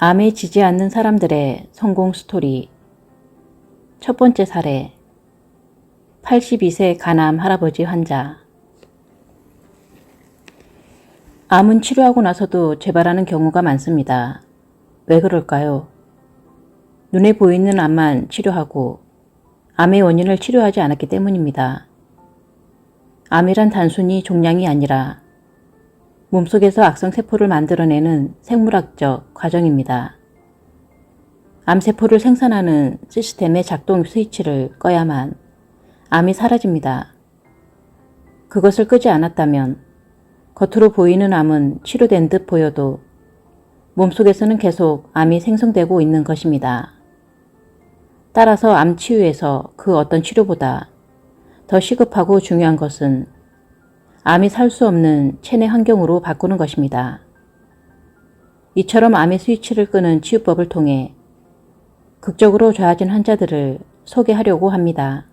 암에 지지 않는 사람들의 성공 스토리. 첫 번째 사례. 82세 간암 할아버지 환자. 암은 치료하고 나서도 재발하는 경우가 많습니다. 왜 그럴까요? 눈에 보이는 암만 치료하고 암의 원인을 치료하지 않았기 때문입니다. 암이란 단순히 종양이 아니라 몸속에서 악성세포를 만들어내는 생물학적 과정입니다. 암세포를 생산하는 시스템의 작동 스위치를 꺼야만 암이 사라집니다. 그것을 끄지 않았다면 겉으로 보이는 암은 치료된 듯 보여도 몸속에서는 계속 암이 생성되고 있는 것입니다. 따라서 암 치유에서 그 어떤 치료보다 더 시급하고 중요한 것은 암이 살 수 없는 체내 환경으로 바꾸는 것입니다. 이처럼 암의 스위치를 끄는 치유법을 통해 극적으로 좋아진 환자들을 소개하려고 합니다.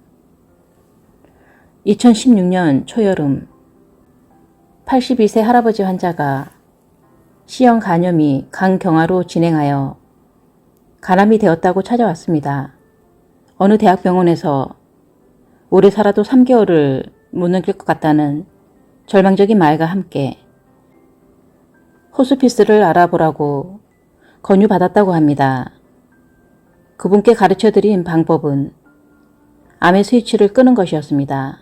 2016년 초여름 82세 할아버지 환자가 C형 간염이 간경화로 진행하여 간암이 되었다고 찾아왔습니다. 어느 대학병원에서 오래 살아도 3개월을 못 넘길 것 같다는 절망적인 말과 함께 호스피스를 알아보라고 권유받았다고 합니다. 그분께 가르쳐드린 방법은 암의 스위치를 끄는 것이었습니다.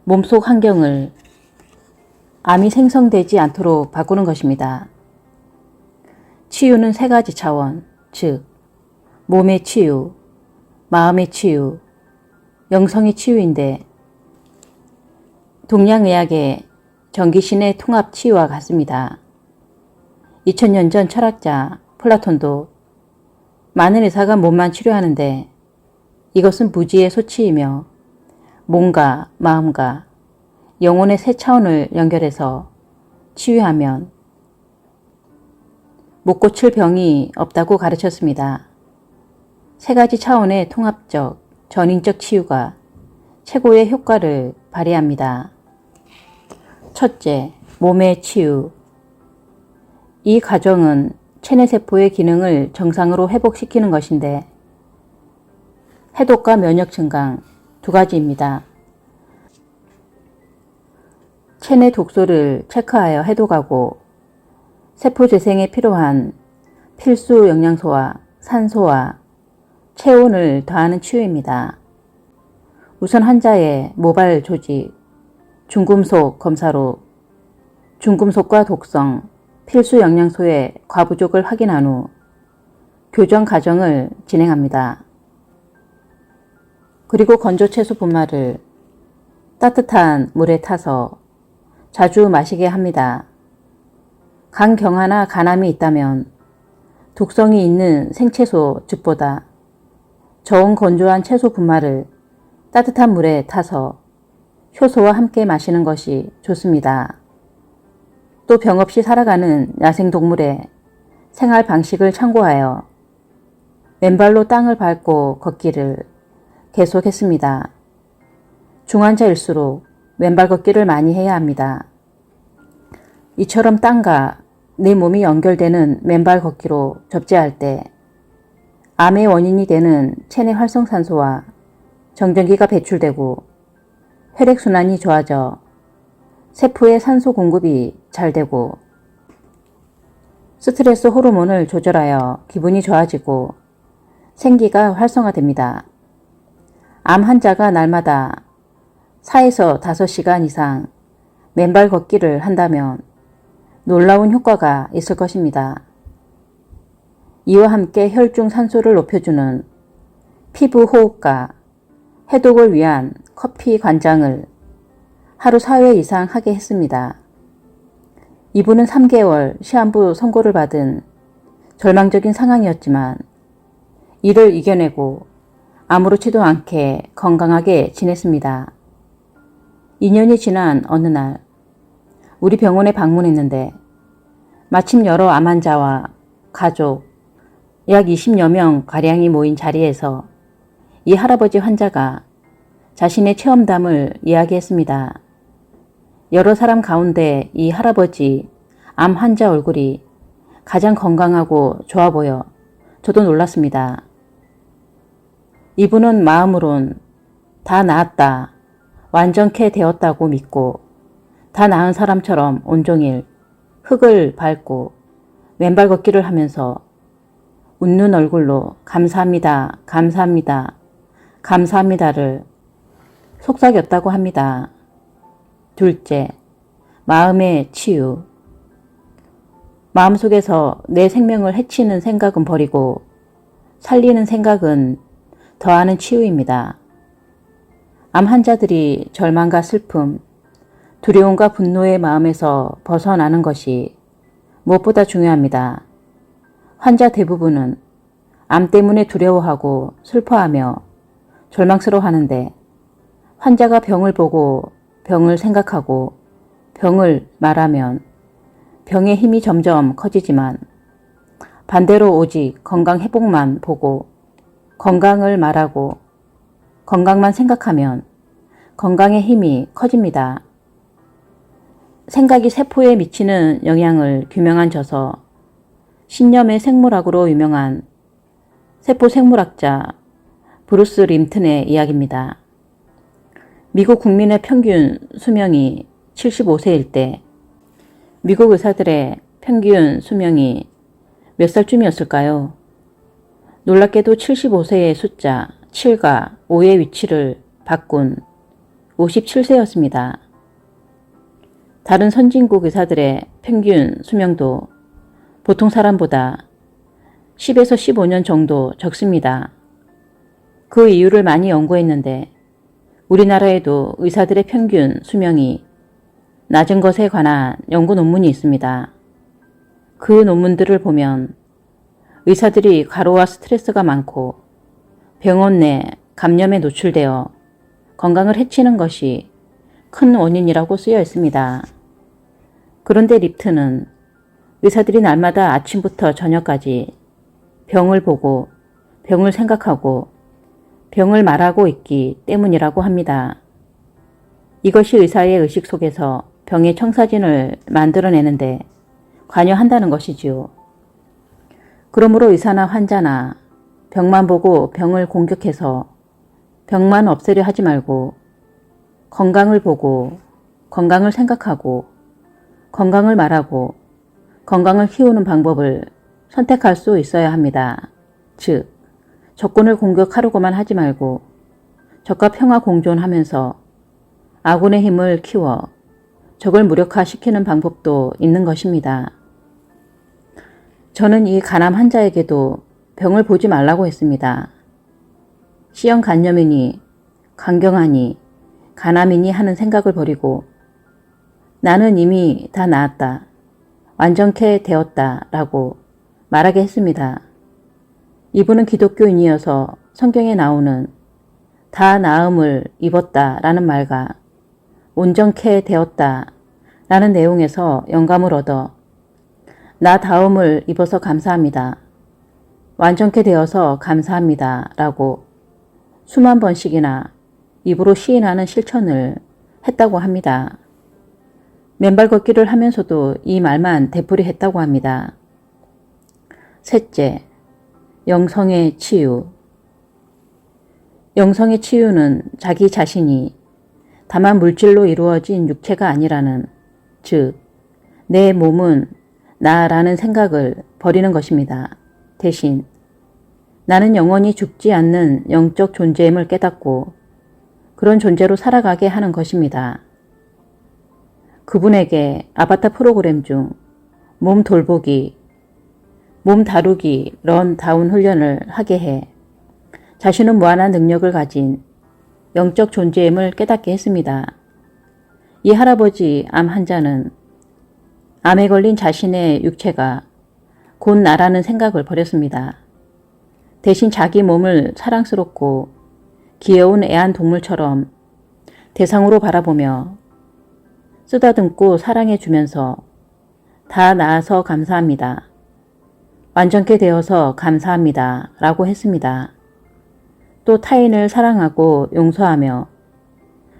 몸속 환경을 암이 생성되지 않도록 바꾸는 것입니다. 치유는 3가지 차원, 즉 몸의 치유, 마음의 치유, 영성의 치유인데 동양의학의 전기신의 통합 치유와 같습니다. 2000년 전 철학자 플라톤도 많은 의사가 몸만 치료하는데 이것은 무지의 소치이며 몸과 마음과 영혼의 세 차원을 연결해서 치유하면 못 고칠 병이 없다고 가르쳤습니다. 3가지 차원의 통합적, 전인적 치유가 최고의 효과를 발휘합니다. 첫째, 몸의 치유. 이 과정은 체내세포의 기능을 정상으로 회복시키는 것인데 해독과 면역 증강 2가지입니다. 체내 독소를 체크하여 해독하고 세포 재생에 필요한 필수 영양소와 산소와 체온을 더하는 치유입니다. 우선 환자의 모발 조직, 중금속 검사로 중금속과 독성, 필수 영양소의 과부족을 확인한 후 교정 과정을 진행합니다. 그리고 건조 채소 분말을 따뜻한 물에 타서 자주 마시게 합니다. 간경화나 간암이 있다면 독성이 있는 생채소 즙보다 저온 건조한 채소 분말을 따뜻한 물에 타서 효소와 함께 마시는 것이 좋습니다. 또 병 없이 살아가는 야생동물의 생활 방식을 참고하여 맨발로 땅을 밟고 걷기를 계속했습니다. 중환자일수록 맨발 걷기를 많이 해야 합니다. 이처럼 땅과 내 몸이 연결되는 맨발 걷기로 접제할 때 암의 원인이 되는 체내 활성산소와 정전기가 배출되고 혈액순환이 좋아져 세포에 산소 공급이 잘 되고 스트레스 호르몬을 조절하여 기분이 좋아지고 생기가 활성화됩니다. 암 환자가 날마다 4에서 5시간 이상 맨발 걷기를 한다면 놀라운 효과가 있을 것입니다. 이와 함께 혈중 산소를 높여주는 피부 호흡과 해독을 위한 커피 관장을 하루 4회 이상 하게 했습니다. 이분은 3개월 시한부 선고를 받은 절망적인 상황이었지만 이를 이겨내고 아무렇지도 않게 건강하게 지냈습니다. 2년이 지난 어느 날 우리 병원에 방문했는데 마침 여러 암 환자와 가족 약 20여 명 가량이 모인 자리에서 이 할아버지 환자가 자신의 체험담을 이야기했습니다. 여러 사람 가운데 이 할아버지 암 환자 얼굴이 가장 건강하고 좋아 보여 저도 놀랐습니다. 이분은 마음으론 다 나았다, 완전케 되었다고 믿고 다 나은 사람처럼 온종일 흙을 밟고 맨발 걷기를 하면서 웃는 얼굴로 감사합니다, 감사합니다, 감사합니다를 속삭였다고 합니다. 둘째, 마음의 치유. 마음속에서 내 생명을 해치는 생각은 버리고 살리는 생각은 더하는 치유입니다. 암 환자들이 절망과 슬픔, 두려움과 분노의 마음에서 벗어나는 것이 무엇보다 중요합니다. 환자 대부분은 암 때문에 두려워하고 슬퍼하며 절망스러워하는데 환자가 병을 보고 병을 생각하고 병을 말하면 병의 힘이 점점 커지지만 반대로 오직 건강 회복만 보고 건강을 말하고 건강만 생각하면 건강의 힘이 커집니다. 생각이 세포에 미치는 영향을 규명한 저서 신념의 생물학으로 유명한 세포 생물학자 브루스 림튼의 이야기입니다. 미국 국민의 평균 수명이 75세일 때 미국 의사들의 평균 수명이 몇 살쯤이었을까요? 놀랍게도 75세의 숫자 7과 5의 위치를 바꾼 57세였습니다. 다른 선진국 의사들의 평균 수명도 보통 사람보다 10에서 15년 정도 적습니다. 그 이유를 많이 연구했는데 우리나라에도 의사들의 평균 수명이 낮은 것에 관한 연구 논문이 있습니다. 그 논문들을 보면 의사들이 과로와 스트레스가 많고 병원 내 감염에 노출되어 건강을 해치는 것이 큰 원인이라고 쓰여 있습니다. 그런데 립튼은 의사들이 날마다 아침부터 저녁까지 병을 보고 병을 생각하고 병을 말하고 있기 때문이라고 합니다. 이것이 의사의 의식 속에서 병의 청사진을 만들어내는데 관여한다는 것이지요. 그러므로 의사나 환자나 병만 보고 병을 공격해서 병만 없애려 하지 말고 건강을 보고 건강을 생각하고 건강을 말하고 건강을 키우는 방법을 선택할 수 있어야 합니다. 즉, 적군을 공격하려고만 하지 말고 적과 평화 공존하면서 아군의 힘을 키워 적을 무력화시키는 방법도 있는 것입니다. 저는 이 간암 환자에게도 병을 보지 말라고 했습니다. C형 간염이니 강경하니 간암이니 하는 생각을 버리고 나는 이미 다 나았다, 완전케 되었다 라고 말하게 했습니다. 이분은 기독교인이어서 성경에 나오는 다 나음을 입었다 라는 말과 온전케 되었다 라는 내용에서 영감을 얻어 나 다음을 입어서 감사합니다, 완전케 되어서 감사합니다 라고 수만 번씩이나 입으로 시인하는 실천을 했다고 합니다. 맨발 걷기를 하면서도 이 말만 되풀이 했다고 합니다. 셋째, 영성의 치유. 영성의 치유는 자기 자신이 다만 물질로 이루어진 육체가 아니라는, 즉 내 몸은 나라는 생각을 버리는 것입니다. 대신 나는 영원히 죽지 않는 영적 존재임을 깨닫고 그런 존재로 살아가게 하는 것입니다. 그분에게 아바타 프로그램 중 몸 돌보기, 몸 다루기, 런다운 훈련을 하게 해 자신은 무한한 능력을 가진 영적 존재임을 깨닫게 했습니다. 이 할아버지 암 환자는 암에 걸린 자신의 육체가 곧 나라는 생각을 버렸습니다. 대신 자기 몸을 사랑스럽고 귀여운 애완동물처럼 대상으로 바라보며 쓰다듬고 사랑해주면서 다 나아서 감사합니다, 완전케 되어서 감사합니다 라고 했습니다. 또 타인을 사랑하고 용서하며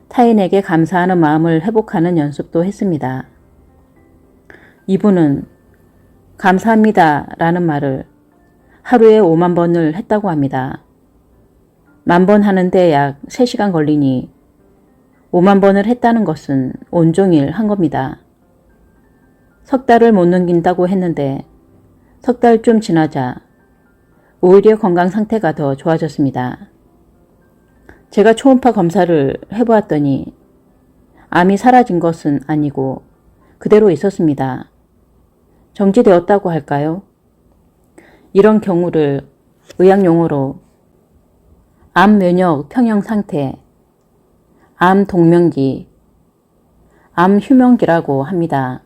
타인에게 감사하는 마음을 회복하는 연습도 했습니다. 이분은 감사합니다 라는 말을 하루에 5만 번을 했다고 합니다. 10,000번 하는데 약 3시간 걸리니 5만 번을 했다는 것은 온종일 한 겁니다. 석 달을 못 넘긴다고 했는데 석 달쯤 지나자 오히려 건강 상태가 더 좋아졌습니다. 제가 초음파 검사를 해보았더니 암이 사라진 것은 아니고 그대로 있었습니다. 정지되었다고 할까요? 이런 경우를 의학 용어로 암 면역 평형 상태, 암 동명기, 암 휴명기라고 합니다.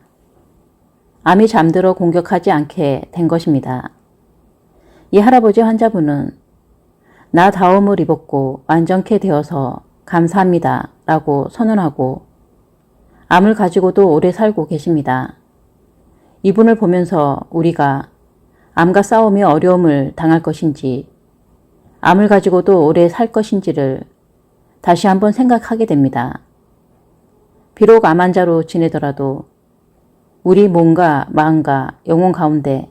암이 잠들어 공격하지 않게 된 것입니다. 이 할아버지 환자분은 나 다음을 입었고 완전케 되어서 감사합니다 라고 선언하고 암을 가지고도 오래 살고 계십니다. 이분을 보면서 우리가 암과 싸우며 어려움을 당할 것인지 암을 가지고도 오래 살 것인지를 다시 한번 생각하게 됩니다. 비록 암 환자로 지내더라도 우리 몸과 마음과 영혼 가운데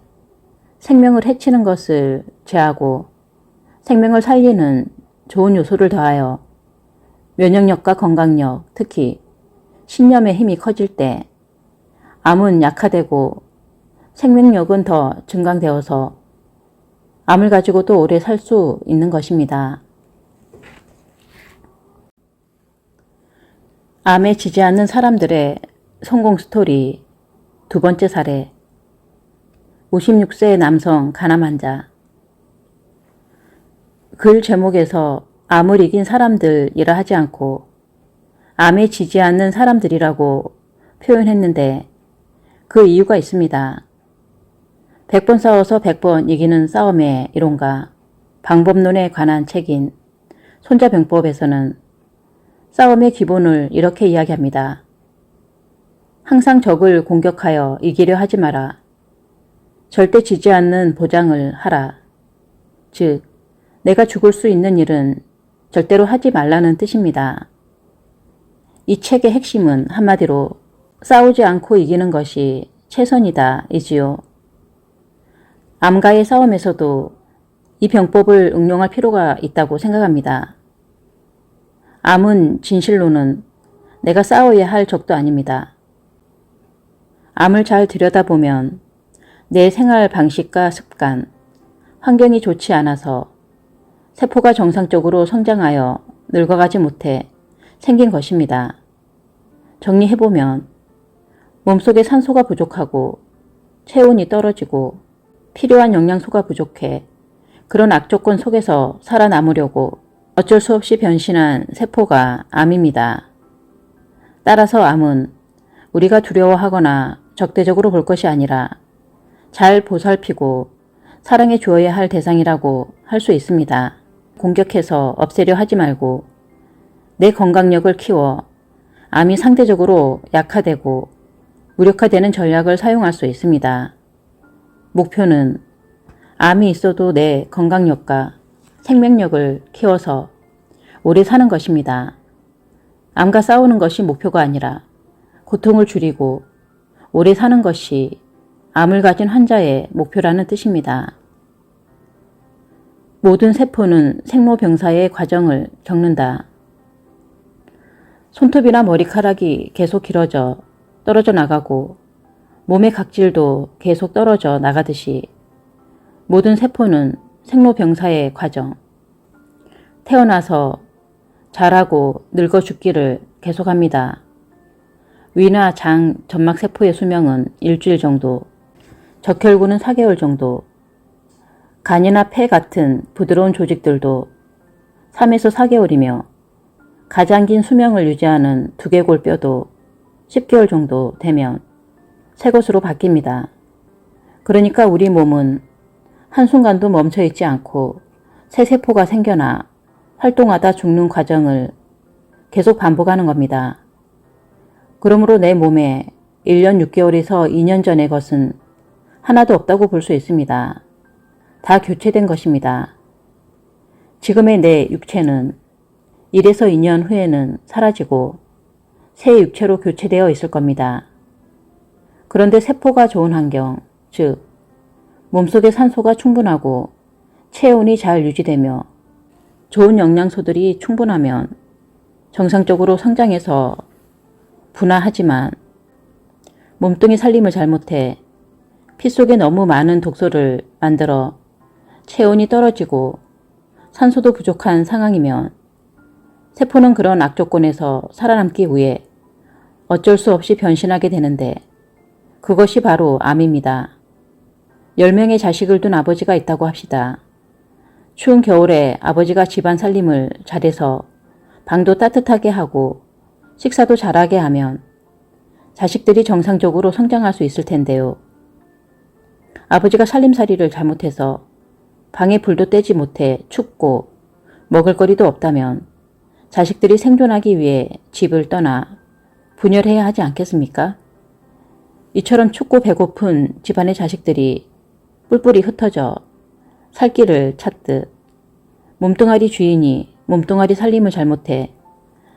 생명을 해치는 것을 제하고 생명을 살리는 좋은 요소를 더하여 면역력과 건강력, 특히 신념의 힘이 커질 때 암은 약화되고 생명력은 더 증강되어서 암을 가지고도 오래 살 수 있는 것입니다. 암에 지지 않는 사람들의 성공 스토리 두 번째 사례. 56세 남성 간암 환자. 글 제목에서 암을 이긴 사람들이라 하지 않고 암에 지지 않는 사람들이라고 표현했는데 그 이유가 있습니다. 100번 싸워서 100번 이기는 싸움의 이론과 방법론에 관한 책인 손자병법에서는 싸움의 기본을 이렇게 이야기합니다. 항상 적을 공격하여 이기려 하지 마라. 절대 지지 않는 보장을 하라. 즉, 내가 죽을 수 있는 일은 절대로 하지 말라는 뜻입니다. 이 책의 핵심은 한마디로 싸우지 않고 이기는 것이 최선이다 이지요. 암과의 싸움에서도 이 병법을 응용할 필요가 있다고 생각합니다. 암은 진실로는 내가 싸워야 할 적도 아닙니다. 암을 잘 들여다보면 내 생활 방식과 습관, 환경이 좋지 않아서 세포가 정상적으로 성장하여 늙어가지 못해 생긴 것입니다. 정리해보면 몸속에 산소가 부족하고 체온이 떨어지고 필요한 영양소가 부족해 그런 악조건 속에서 살아남으려고 어쩔 수 없이 변신한 세포가 암입니다. 따라서 암은 우리가 두려워하거나 적대적으로 볼 것이 아니라 잘 보살피고 사랑해 주어야 할 대상이라고 할 수 있습니다. 공격해서 없애려 하지 말고 내 건강력을 키워 암이 상대적으로 약화되고 무력화되는 전략을 사용할 수 있습니다. 목표는 암이 있어도 내 건강력과 생명력을 키워서 오래 사는 것입니다. 암과 싸우는 것이 목표가 아니라 고통을 줄이고 오래 사는 것이 암을 가진 환자의 목표라는 뜻입니다. 모든 세포는 생로병사의 과정을 겪는다. 손톱이나 머리카락이 계속 길어져 떨어져 나가고 몸의 각질도 계속 떨어져 나가듯이 모든 세포는 생로병사의 과정, 태어나서 자라고 늙어 죽기를 계속합니다. 위나 장, 점막세포의 수명은 일주일 정도, 적혈구는 4개월 정도, 간이나 폐 같은 부드러운 조직들도 3에서 4개월이며 가장 긴 수명을 유지하는 두개골뼈도 10개월 정도 되면 새 것으로 바뀝니다. 그러니까 우리 몸은 한순간도 멈춰있지 않고 새 세포가 생겨나 활동하다 죽는 과정을 계속 반복하는 겁니다. 그러므로 내 몸에 1년 6개월에서 2년 전의 것은 하나도 없다고 볼 수 있습니다. 다 교체된 것입니다. 지금의 내 육체는 1에서 2년 후에는 사라지고 새 육체로 교체되어 있을 겁니다. 그런데 세포가 좋은 환경, 즉 몸속에 산소가 충분하고 체온이 잘 유지되며 좋은 영양소들이 충분하면 정상적으로 성장해서 분화하지만 몸뚱이 살림을 잘못해 피 속에 너무 많은 독소를 만들어 체온이 떨어지고 산소도 부족한 상황이면 세포는 그런 악조건에서 살아남기 위해 어쩔 수 없이 변신하게 되는데 그것이 바로 암입니다. 10명의 자식을 둔 아버지가 있다고 합시다. 추운 겨울에 아버지가 집안 살림을 잘해서 방도 따뜻하게 하고 식사도 잘하게 하면 자식들이 정상적으로 성장할 수 있을 텐데요. 아버지가 살림살이를 잘못해서 방에 불도 떼지 못해 춥고 먹을거리도 없다면 자식들이 생존하기 위해 집을 떠나 분열해야 하지 않겠습니까? 이처럼 춥고 배고픈 집안의 자식들이 뿔뿔이 흩어져 살 길을 찾듯 몸뚱아리 주인이 몸뚱아리 살림을 잘못해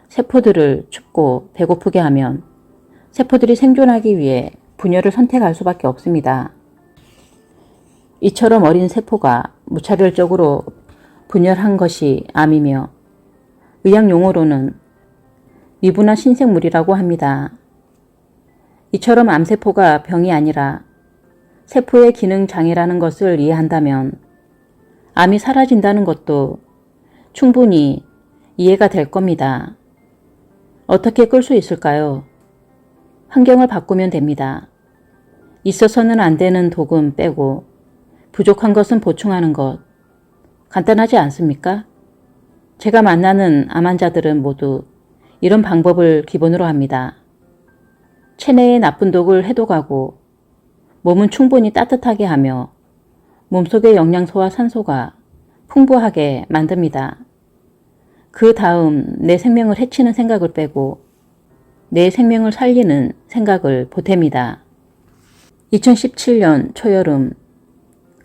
세포들을 춥고 배고프게 하면 세포들이 생존하기 위해 분열을 선택할 수밖에 없습니다. 이처럼 어린 세포가 무차별적으로 분열한 것이 암이며 의학 용어로는 미분화 신생물이라고 합니다. 이처럼 암세포가 병이 아니라 세포의 기능 장애라는 것을 이해한다면 암이 사라진다는 것도 충분히 이해가 될 겁니다. 어떻게 끌 수 있을까요? 환경을 바꾸면 됩니다. 있어서는 안 되는 독은 빼고 부족한 것은 보충하는 것. 간단하지 않습니까? 제가 만나는 암 환자들은 모두 이런 방법을 기본으로 합니다. 체내의 나쁜 독을 해독하고 몸은 충분히 따뜻하게 하며 몸속의 영양소와 산소가 풍부하게 만듭니다. 그 다음 내 생명을 해치는 생각을 빼고 내 생명을 살리는 생각을 보탭니다. 2017년 초여름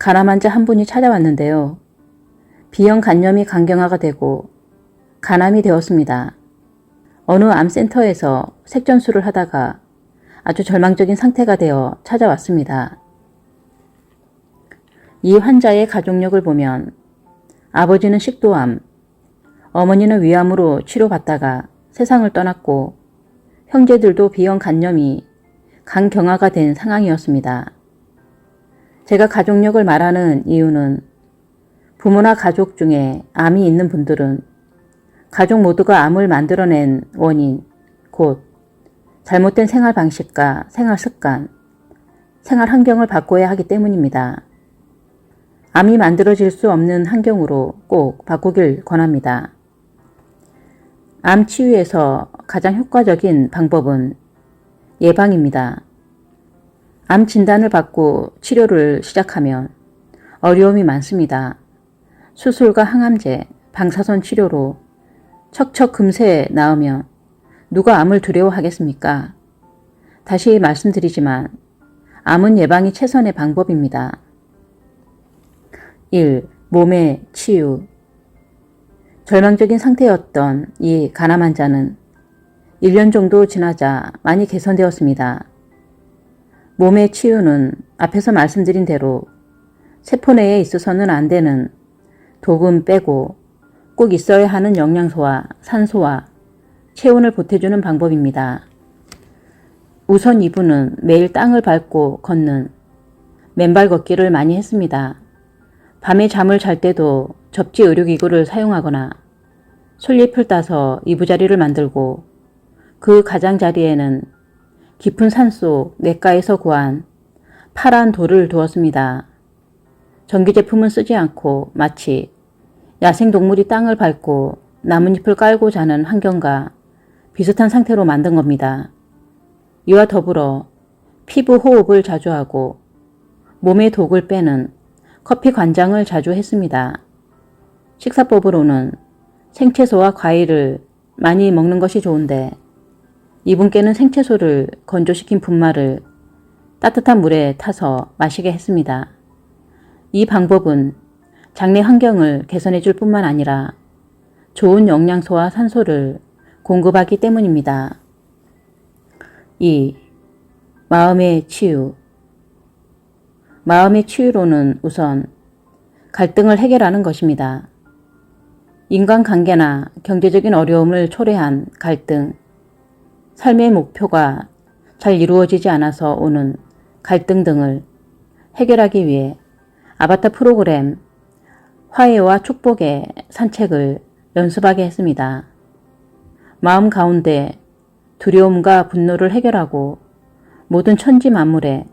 간암 환자 한 분이 찾아왔는데요. B형 간염이 간경화가 되고 간암이 되었습니다. 어느 암센터에서 색전수를 하다가 아주 절망적인 상태가 되어 찾아왔습니다. 이 환자의 가족력을 보면 아버지는 식도암, 어머니는 위암으로 치료받다가 세상을 떠났고 형제들도 B형 간염이 간경화가 된 상황이었습니다. 제가 가족력을 말하는 이유는 부모나 가족 중에 암이 있는 분들은 가족 모두가 암을 만들어낸 원인, 곧 잘못된 생활 방식과 생활 습관, 생활 환경을 바꿔야 하기 때문입니다. 암이 만들어질 수 없는 환경으로 꼭 바꾸길 권합니다. 암 치유에서 가장 효과적인 방법은 예방입니다. 암 진단을 받고 치료를 시작하면 어려움이 많습니다. 수술과 항암제, 방사선 치료로 척척 금세 나으면 누가 암을 두려워하겠습니까? 다시 말씀드리지만 암은 예방이 최선의 방법입니다. 1. 몸의 치유. 절망적인 상태였던 이 간암 환자는 1년 정도 지나자 많이 개선되었습니다. 몸의 치유는 앞에서 말씀드린 대로 세포 내에 있어서는 안 되는 독은 빼고 꼭 있어야 하는 영양소와 산소와 체온을 보태주는 방법입니다. 우선 이분은 매일 땅을 밟고 걷는 맨발 걷기를 많이 했습니다. 밤에 잠을 잘 때도 접지 의료기구를 사용하거나 솔잎을 따서 이부자리를 만들고 그 가장자리에는 깊은 산속 냇가에서 구한 파란 돌을 두었습니다. 전기제품은 쓰지 않고 마치 야생동물이 땅을 밟고 나뭇잎을 깔고 자는 환경과 비슷한 상태로 만든 겁니다. 이와 더불어 피부 호흡을 자주 하고 몸의 독을 빼는 커피 관장을 자주 했습니다. 식사법으로는 생채소와 과일을 많이 먹는 것이 좋은데 이분께는 생채소를 건조시킨 분말을 따뜻한 물에 타서 마시게 했습니다. 이 방법은 장내 환경을 개선해 줄 뿐만 아니라 좋은 영양소와 산소를 공급하기 때문입니다. 2. 마음의 치유. 마음의 치유로는 우선 갈등을 해결하는 것입니다. 인간관계나 경제적인 어려움을 초래한 갈등, 삶의 목표가 잘 이루어지지 않아서 오는 갈등 등을 해결하기 위해 아바타 프로그램 화해와 축복의 산책을 연습하게 했습니다. 마음 가운데 두려움과 분노를 해결하고 모든 천지 만물에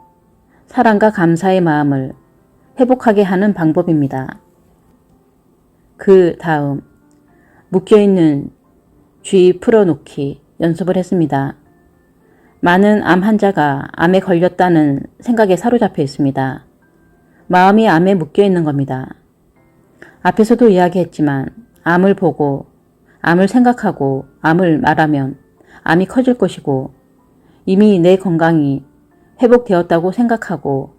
사랑과 감사의 마음을 회복하게 하는 방법입니다. 그 다음 묶여있는 쥐 풀어놓기 연습을 했습니다. 많은 암 환자가 암에 걸렸다는 생각에 사로잡혀 있습니다. 마음이 암에 묶여있는 겁니다. 앞에서도 이야기했지만 암을 보고 암을 생각하고 암을 말하면 암이 커질 것이고 이미 내 건강이 회복되었다고 생각하고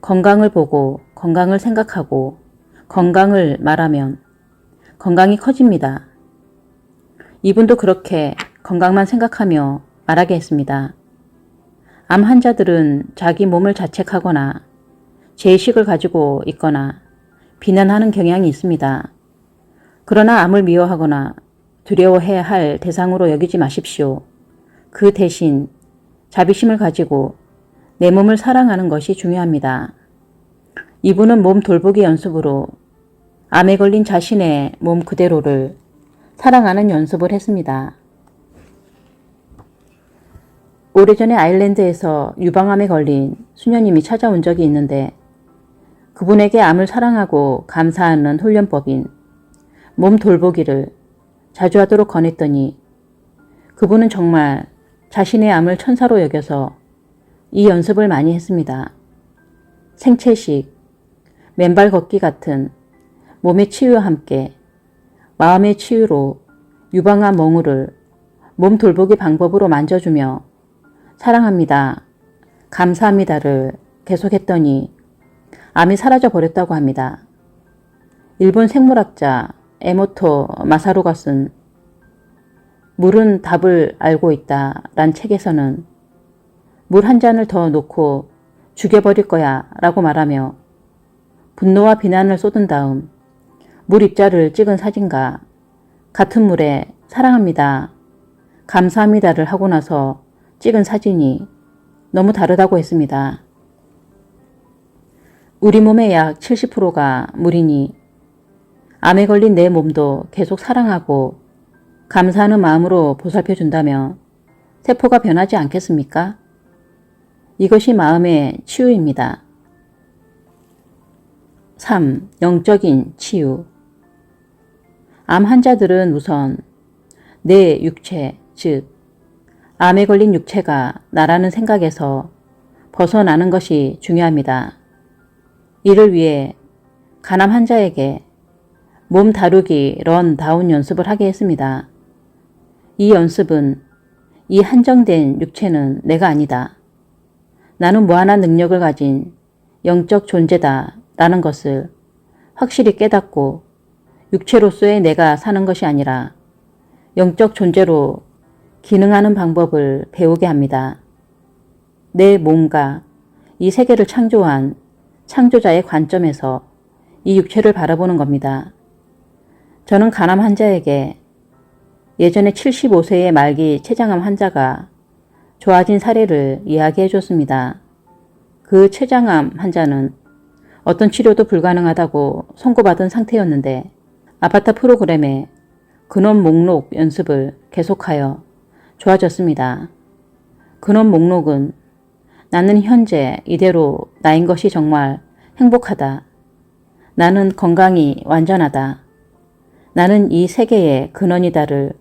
건강을 보고 건강을 생각하고 건강을 말하면 건강이 커집니다. 이분도 그렇게 건강만 생각하며 말하게 했습니다. 암 환자들은 자기 몸을 자책하거나 죄의식을 가지고 있거나 비난하는 경향이 있습니다. 그러나 암을 미워하거나 두려워해야 할 대상으로 여기지 마십시오. 그 대신 자비심을 가지고 내 몸을 사랑하는 것이 중요합니다. 이분은 몸 돌보기 연습으로 암에 걸린 자신의 몸 그대로를 사랑하는 연습을 했습니다. 오래전에 아일랜드에서 유방암에 걸린 수녀님이 찾아온 적이 있는데 그분에게 암을 사랑하고 감사하는 훈련법인 몸 돌보기를 자주 하도록 권했더니 그분은 정말 자신의 암을 천사로 여겨서 이 연습을 많이 했습니다. 생채식, 맨발 걷기 같은 몸의 치유와 함께 마음의 치유로 유방암 멍울을 몸 돌보기 방법으로 만져주며 사랑합니다, 감사합니다를 계속했더니 암이 사라져 버렸다고 합니다. 일본 생물학자 에모토 마사루가 쓴 물은 답을 알고 있다 란 책에서는 물 한 잔을 더 놓고 죽여버릴 거야 라고 말하며 분노와 비난을 쏟은 다음 물 입자를 찍은 사진과 같은 물에 사랑합니다, 감사합니다를 하고 나서 찍은 사진이 너무 다르다고 했습니다. 우리 몸의 약 70%가 물이니 암에 걸린 내 몸도 계속 사랑하고 감사하는 마음으로 보살펴준다면 세포가 변하지 않겠습니까? 이것이 마음의 치유입니다. 3. 영적인 치유. 암 환자들은 우선 내 육체, 즉 암에 걸린 육체가 나라는 생각에서 벗어나는 것이 중요합니다. 이를 위해 간암 환자에게 몸 다루기 런다운 연습을 하게 했습니다. 이 연습은 이 한정된 육체는 내가 아니다. 나는 무한한 능력을 가진 영적 존재다 라는 것을 확실히 깨닫고 육체로서의 내가 사는 것이 아니라 영적 존재로 기능하는 방법을 배우게 합니다. 내 몸과 이 세계를 창조한 창조자의 관점에서 이 육체를 바라보는 겁니다. 저는 간암 환자에게 예전에 75세의 말기 췌장암 환자가 좋아진 사례를 이야기해 줬습니다. 그 췌장암 환자는 어떤 치료도 불가능하다고 선고받은 상태였는데 아바타 프로그램의 근원 목록 연습을 계속하여 좋아졌습니다. 근원 목록은 나는 현재 이대로 나인 것이 정말 행복하다. 나는 건강이 완전하다. 나는 이 세계의 근원이다를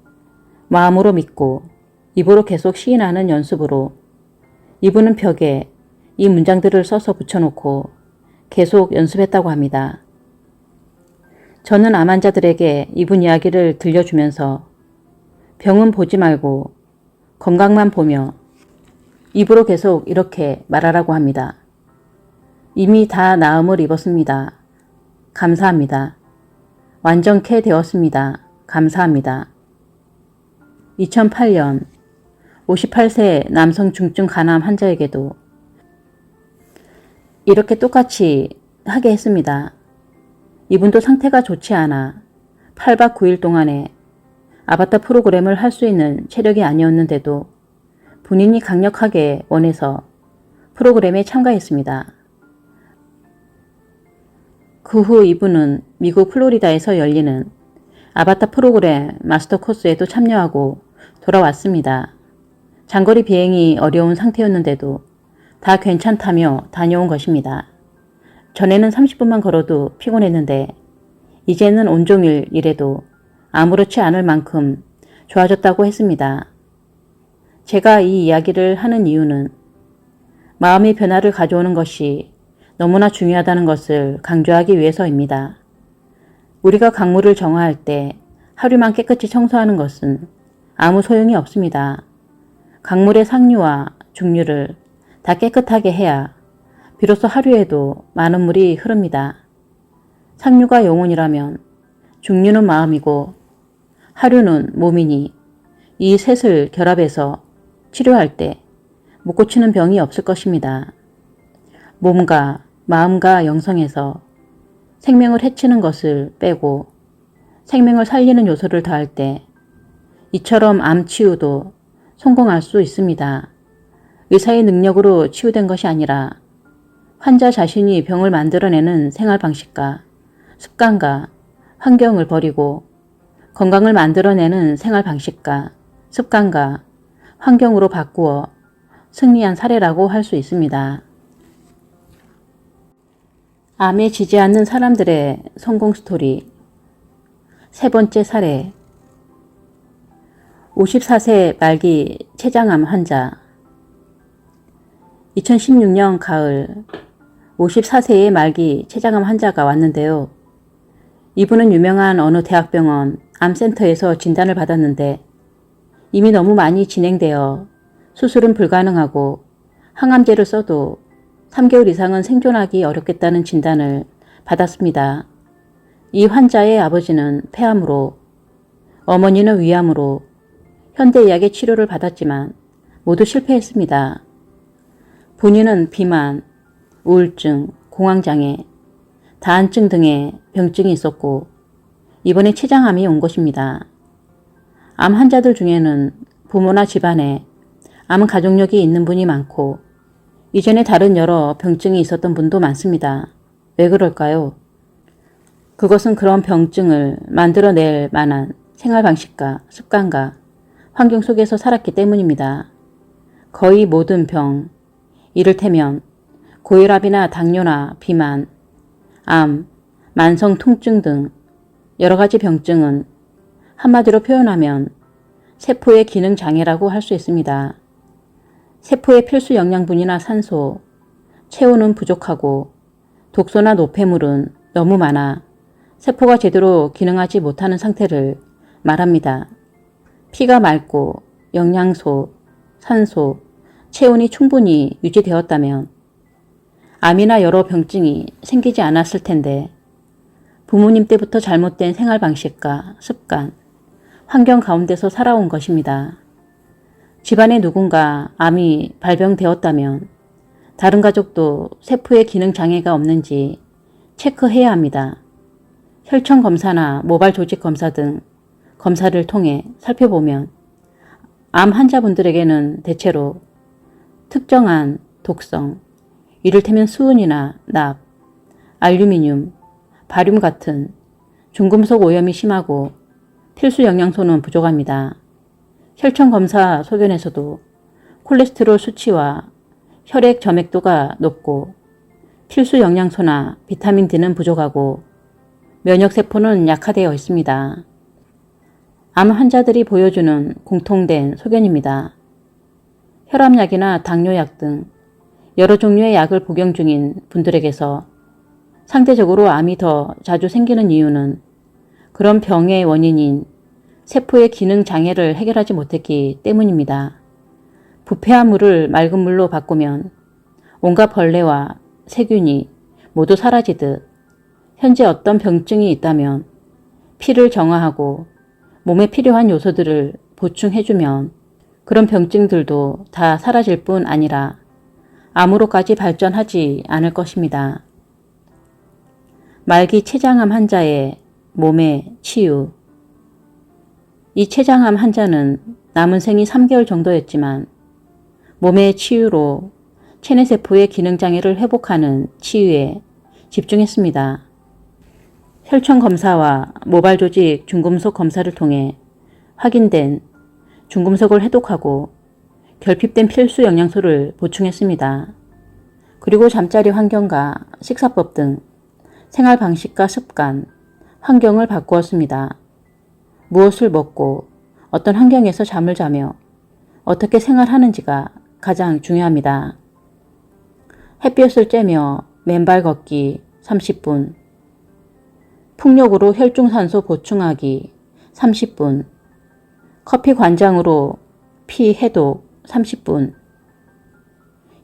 마음으로 믿고 입으로 계속 시인하는 연습으로 이분은 벽에 이 문장들을 써서 붙여놓고 계속 연습했다고 합니다. 저는 암 환자들에게 이분 이야기를 들려주면서 병은 보지 말고 건강만 보며 입으로 계속 이렇게 말하라고 합니다. 이미 다 나음을 입었습니다. 감사합니다. 완전케 되었습니다. 감사합니다. 2008년 58세 남성 중증 간암 환자에게도 이렇게 똑같이 하게 했습니다. 이분도 상태가 좋지 않아 8박 9일 동안에 아바타 프로그램을 할 수 있는 체력이 아니었는데도 본인이 강력하게 원해서 프로그램에 참가했습니다. 그 후 이분은 미국 플로리다에서 열리는 아바타 프로그램 마스터 코스에도 참여하고 돌아왔습니다. 장거리 비행이 어려운 상태였는데도 다 괜찮다며 다녀온 것입니다. 전에는 30분만 걸어도 피곤했는데 이제는 온종일 일해도 아무렇지 않을 만큼 좋아졌다고 했습니다. 제가 이 이야기를 하는 이유는 마음의 변화를 가져오는 것이 너무나 중요하다는 것을 강조하기 위해서입니다. 우리가 강물을 정화할 때 하류만 깨끗이 청소하는 것은 아무 소용이 없습니다. 강물의 상류와 중류를 다 깨끗하게 해야 비로소 하류에도 많은 물이 흐릅니다. 상류가 영혼이라면 중류는 마음이고 하류는 몸이니 이 셋을 결합해서 치료할 때 못 고치는 병이 없을 것입니다. 몸과 마음과 영성에서 생명을 해치는 것을 빼고 생명을 살리는 요소를 더할 때 이처럼 암 치유도 성공할 수 있습니다. 의사의 능력으로 치유된 것이 아니라 환자 자신이 병을 만들어내는 생활 방식과 습관과 환경을 버리고 건강을 만들어내는 생활 방식과 습관과 환경으로 바꾸어 승리한 사례라고 할 수 있습니다. 암에 지지 않는 사람들의 성공 스토리. 세 번째 사례. 54세 말기 췌장암 환자. 2016년 가을 54세의 말기 췌장암 환자가 왔는데요. 이분은 유명한 어느 대학병원 암센터에서 진단을 받았는데 이미 너무 많이 진행되어 수술은 불가능하고 항암제를 써도 3개월 이상은 생존하기 어렵겠다는 진단을 받았습니다. 이 환자의 아버지는 폐암으로, 어머니는 위암으로 현대의학의 치료를 받았지만 모두 실패했습니다. 본인은 비만, 우울증, 공황장애, 다한증 등의 병증이 있었고 이번에 췌장암이 온 것입니다. 암 환자들 중에는 부모나 집안에 암 가족력이 있는 분이 많고 이전에 다른 여러 병증이 있었던 분도 많습니다. 왜 그럴까요? 그것은 그런 병증을 만들어낼 만한 생활 방식과 습관과 환경 속에서 살았기 때문입니다. 거의 모든 병, 이를테면 고혈압이나 당뇨나 비만, 암, 만성 통증 등 여러 가지 병증은 한마디로 표현하면 세포의 기능 장애라고 할 수 있습니다. 세포의 필수 영양분이나 산소, 체온은 부족하고 독소나 노폐물은 너무 많아 세포가 제대로 기능하지 못하는 상태를 말합니다. 피가 맑고 영양소, 산소, 체온이 충분히 유지되었다면 암이나 여러 병증이 생기지 않았을 텐데 부모님 때부터 잘못된 생활 방식과 습관, 환경 가운데서 살아온 것입니다. 집안에 누군가 암이 발병되었다면 다른 가족도 세포의 기능 장애가 없는지 체크해야 합니다. 혈청 검사나 모발 조직 검사 등 검사를 통해 살펴보면 암 환자분들에게는 대체로 특정한 독성, 이를테면 수은이나 납, 알루미늄, 바륨 같은 중금속 오염이 심하고 필수 영양소는 부족합니다. 혈청 검사 소견에서도 콜레스테롤 수치와 혈액 점액도가 높고 필수 영양소나 비타민 D는 부족하고 면역세포는 약화되어 있습니다. 암 환자들이 보여주는 공통된 소견입니다. 혈압약이나 당뇨약 등 여러 종류의 약을 복용 중인 분들에게서 상대적으로 암이 더 자주 생기는 이유는 그런 병의 원인인 세포의 기능 장애를 해결하지 못했기 때문입니다. 부패한 물을 맑은 물로 바꾸면 온갖 벌레와 세균이 모두 사라지듯 현재 어떤 병증이 있다면 피를 정화하고 몸에 필요한 요소들을 보충해주면 그런 병증들도 다 사라질 뿐 아니라 암으로까지 발전하지 않을 것입니다. 말기 췌장암 환자의 몸의 치유. 이 췌장암 환자는 남은 생이 3개월 정도였지만 몸의 치유로 체내세포의 기능장애를 회복하는 치유에 집중했습니다. 혈청 검사와 모발 조직 중금속 검사를 통해 확인된 중금속을 해독하고 결핍된 필수 영양소를 보충했습니다. 그리고 잠자리 환경과 식사법 등 생활 방식과 습관, 환경을 바꾸었습니다. 무엇을 먹고 어떤 환경에서 잠을 자며 어떻게 생활하는지가 가장 중요합니다. 햇볕을 쬐며 맨발 걷기 30분, 풍력으로 혈중산소 보충하기 30분, 커피 관장으로 피 해독 30분.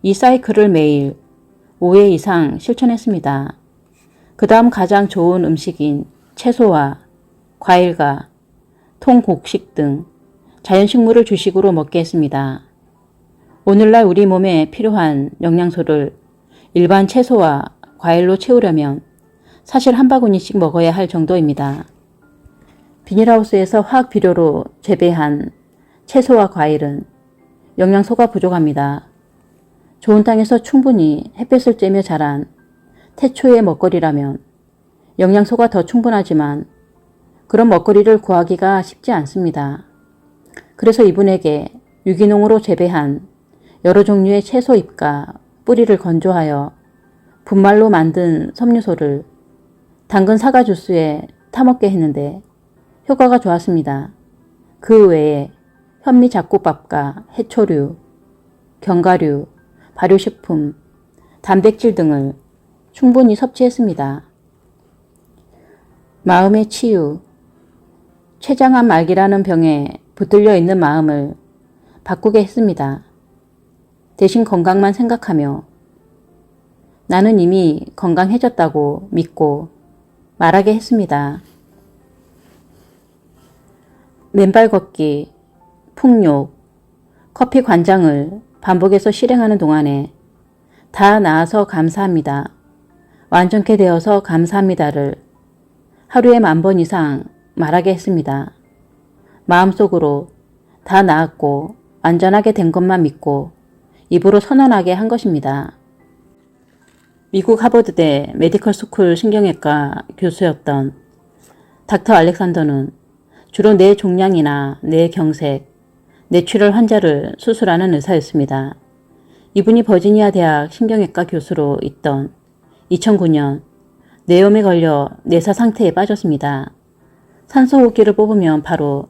이 사이클을 매일 5회 이상 실천했습니다. 그 다음 가장 좋은 음식인 채소와 과일과 통곡식 등 자연식물을 주식으로 먹게 했습니다. 오늘날 우리 몸에 필요한 영양소를 일반 채소와 과일로 채우려면 사실 한 바구니씩 먹어야 할 정도입니다. 비닐하우스에서 화학 비료로 재배한 채소와 과일은 영양소가 부족합니다. 좋은 땅에서 충분히 햇볕을 쬐며 자란 태초의 먹거리라면 영양소가 더 충분하지만 그런 먹거리를 구하기가 쉽지 않습니다. 그래서 이분에게 유기농으로 재배한 여러 종류의 채소 잎과 뿌리를 건조하여 분말로 만든 섬유소를 당근 사과 주스에 타먹게 했는데 효과가 좋았습니다. 그 외에 현미 잡곡밥과 해초류, 견과류, 발효식품, 단백질 등을 충분히 섭취했습니다. 마음의 치유. 췌장암 말기라는 병에 붙들려 있는 마음을 바꾸게 했습니다. 대신 건강만 생각하며 나는 이미 건강해졌다고 믿고 말하게 했습니다. 맨발 걷기, 풍욕, 커피 관장을 반복해서 실행하는 동안에 다 나아서 감사합니다. 완전케 되어서 감사합니다를 하루에 10,000번 이상 말하게 했습니다. 마음속으로 다 나았고 완전하게 된 것만 믿고 입으로 선언하게 한 것입니다. 미국 하버드대 메디컬 스쿨 신경외과 교수였던 닥터 알렉산더는 주로 뇌종양이나 뇌경색, 뇌출혈 환자를 수술하는 의사였습니다. 이분이 버지니아 대학 신경외과 교수로 있던 2009년 뇌염에 걸려 뇌사 상태에 빠졌습니다. 산소호흡기를 뽑으면 바로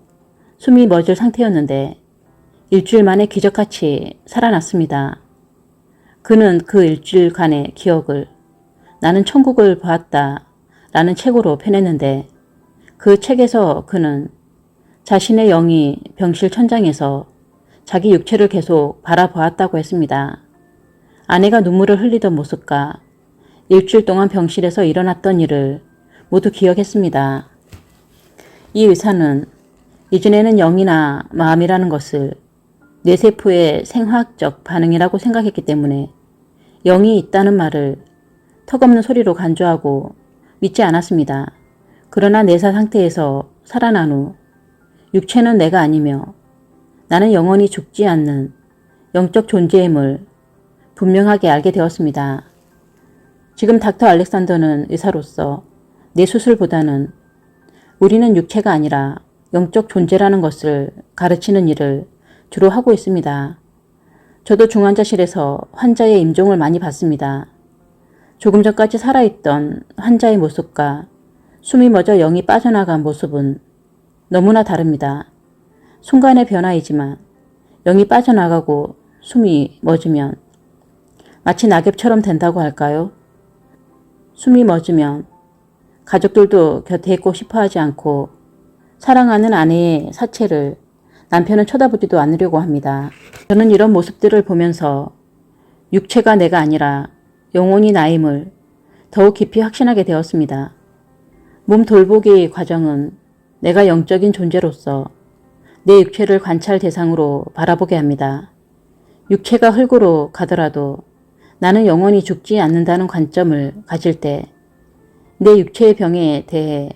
숨이 멎을 상태였는데 일주일 만에 기적같이 살아났습니다. 그는 그 일주일간의 기억을 나는 천국을 보았다 라는 책으로 펴냈는데 그 책에서 그는 자신의 영이 병실 천장에서 자기 육체를 계속 바라보았다고 했습니다. 아내가 눈물을 흘리던 모습과 일주일 동안 병실에서 일어났던 일을 모두 기억했습니다. 이 의사는 이전에는 영이나 마음이라는 것을 뇌세포의 생화학적 반응이라고 생각했기 때문에 영이 있다는 말을 턱없는 소리로 간주하고 믿지 않았습니다. 그러나 뇌사 상태에서 살아난 후 육체는 내가 아니며 나는 영원히 죽지 않는 영적 존재임을 분명하게 알게 되었습니다. 지금 닥터 알렉산더는 의사로서 뇌 수술보다는 우리는 육체가 아니라 영적 존재라는 것을 가르치는 일을 주로 하고 있습니다. 저도 중환자실에서 환자의 임종을 많이 받습니다. 조금 전까지 살아있던 환자의 모습과 숨이 멎어 영이 빠져나간 모습은 너무나 다릅니다. 순간의 변화이지만 영이 빠져나가고 숨이 멎으면 마치 낙엽처럼 된다고 할까요? 숨이 멎으면 가족들도 곁에 있고 싶어 하지 않고 사랑하는 아내의 사체를 남편은 쳐다보지도 않으려고 합니다. 저는 이런 모습들을 보면서 육체가 내가 아니라 영혼이 나임을 더욱 깊이 확신하게 되었습니다. 몸 돌보기 과정은 내가 영적인 존재로서 내 육체를 관찰 대상으로 바라보게 합니다. 육체가 흙으로 가더라도 나는 영원히 죽지 않는다는 관점을 가질 때 내 육체의 병에 대해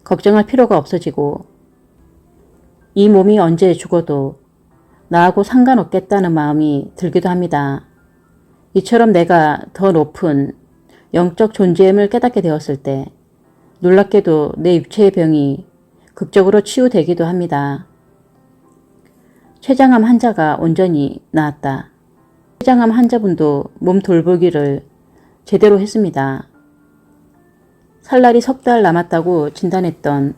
걱정할 필요가 없어지고 이 몸이 언제 죽어도 나하고 상관없겠다는 마음이 들기도 합니다. 이처럼 내가 더 높은 영적 존재임을 깨닫게 되었을 때 놀랍게도 내 육체의 병이 극적으로 치유되기도 합니다. 췌장암 환자가 온전히 나았다. 췌장암 환자분도 몸 돌보기를 제대로 했습니다. 살날이 석 달 남았다고 진단했던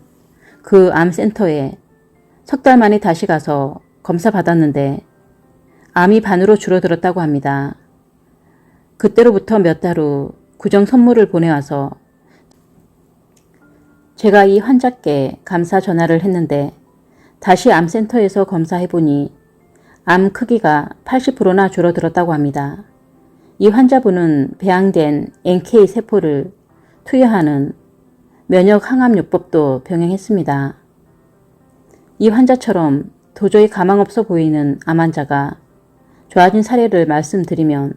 그 암센터에 석 달 만에 다시 가서 검사 받았는데 암이 반으로 줄어들었다고 합니다. 그때로부터 몇 달 후 구정 선물을 보내와서 제가 이 환자께 감사 전화를 했는데 다시 암센터에서 검사해보니 암 크기가 80%나 줄어들었다고 합니다. 이 환자분은 배양된 NK 세포를 투여하는 면역 항암요법도 병행했습니다. 이 환자처럼 도저히 가망없어 보이는 암 환자가 좋아진 사례를 말씀드리면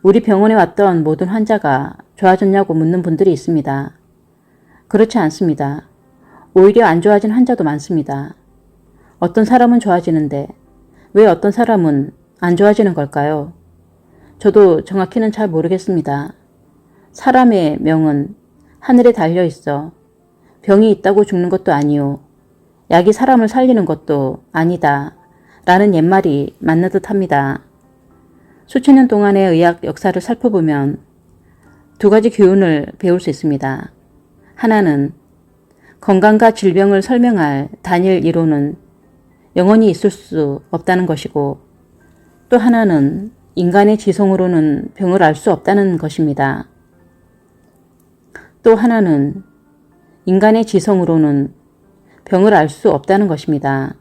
우리 병원에 왔던 모든 환자가 좋아졌냐고 묻는 분들이 있습니다. 그렇지 않습니다. 오히려 안 좋아진 환자도 많습니다. 어떤 사람은 좋아지는데 왜 어떤 사람은 안 좋아지는 걸까요? 저도 정확히는 잘 모르겠습니다. 사람의 명은 하늘에 달려 있어 병이 있다고 죽는 것도 아니요. 약이 사람을 살리는 것도 아니다. 라는 옛말이 맞는 듯 합니다. 수천 년 동안의 의학 역사를 살펴보면 두 가지 교훈을 배울 수 있습니다. 하나는 건강과 질병을 설명할 단일 이론은 영원히 있을 수 없다는 것이고 또 하나는 인간의 지성으로는 병을 알 수 없다는 것입니다. 또 하나는 인간의 지성으로는 병을 알 수 없다는 것입니다.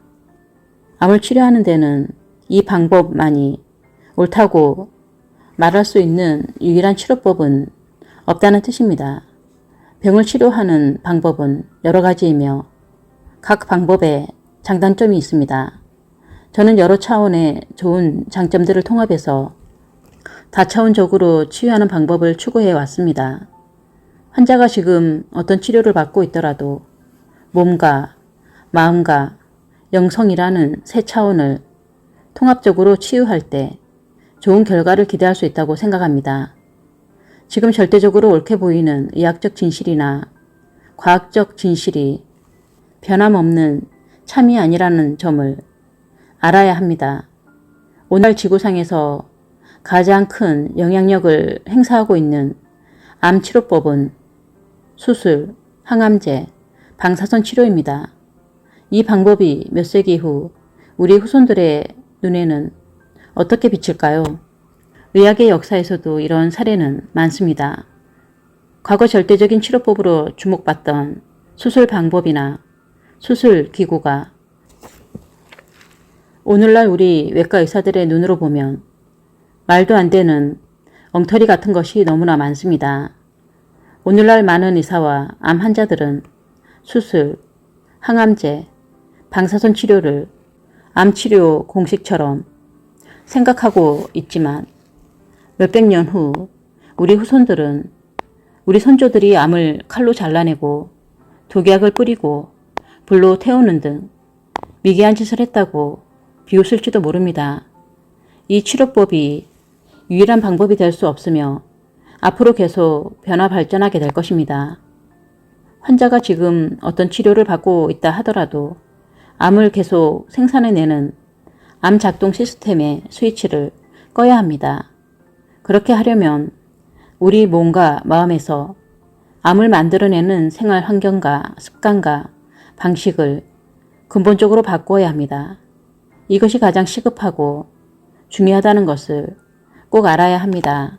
암을 치료하는 데는 이 방법만이 옳다고 말할 수 있는 유일한 치료법은 없다는 뜻입니다. 병을 치료하는 방법은 여러 가지이며 각 방법에 장단점이 있습니다. 저는 여러 차원의 좋은 장점들을 통합해서 다차원적으로 치유하는 방법을 추구해 왔습니다. 환자가 지금 어떤 치료를 받고 있더라도 몸과 마음과 영성이라는 세 차원을 통합적으로 치유할 때 좋은 결과를 기대할 수 있다고 생각합니다. 지금 절대적으로 옳게 보이는 의학적 진실이나 과학적 진실이 변함없는 참이 아니라는 점을 알아야 합니다. 오늘 지구상에서 가장 큰 영향력을 행사하고 있는 암 치료법은 수술, 항암제, 방사선 치료입니다. 이 방법이 몇 세기 후 우리 후손들의 눈에는 어떻게 비칠까요? 의학의 역사에서도 이런 사례는 많습니다. 과거 절대적인 치료법으로 주목받던 수술 방법이나 수술 기구가 오늘날 우리 외과 의사들의 눈으로 보면 말도 안 되는 엉터리 같은 것이 너무나 많습니다. 오늘날 많은 의사와 암 환자들은 수술, 항암제, 방사선 치료를 암치료 공식처럼 생각하고 있지만 몇백 년 후 우리 후손들은 우리 선조들이 암을 칼로 잘라내고 독약을 뿌리고 불로 태우는 등 미개한 짓을 했다고 비웃을지도 모릅니다. 이 치료법이 유일한 방법이 될 수 없으며 앞으로 계속 변화 발전하게 될 것입니다. 환자가 지금 어떤 치료를 받고 있다 하더라도 암을 계속 생산해내는 암 작동 시스템의 스위치를 꺼야 합니다. 그렇게 하려면 우리 몸과 마음에서 암을 만들어내는 생활 환경과 습관과 방식을 근본적으로 바꿔야 합니다. 이것이 가장 시급하고 중요하다는 것을 꼭 알아야 합니다.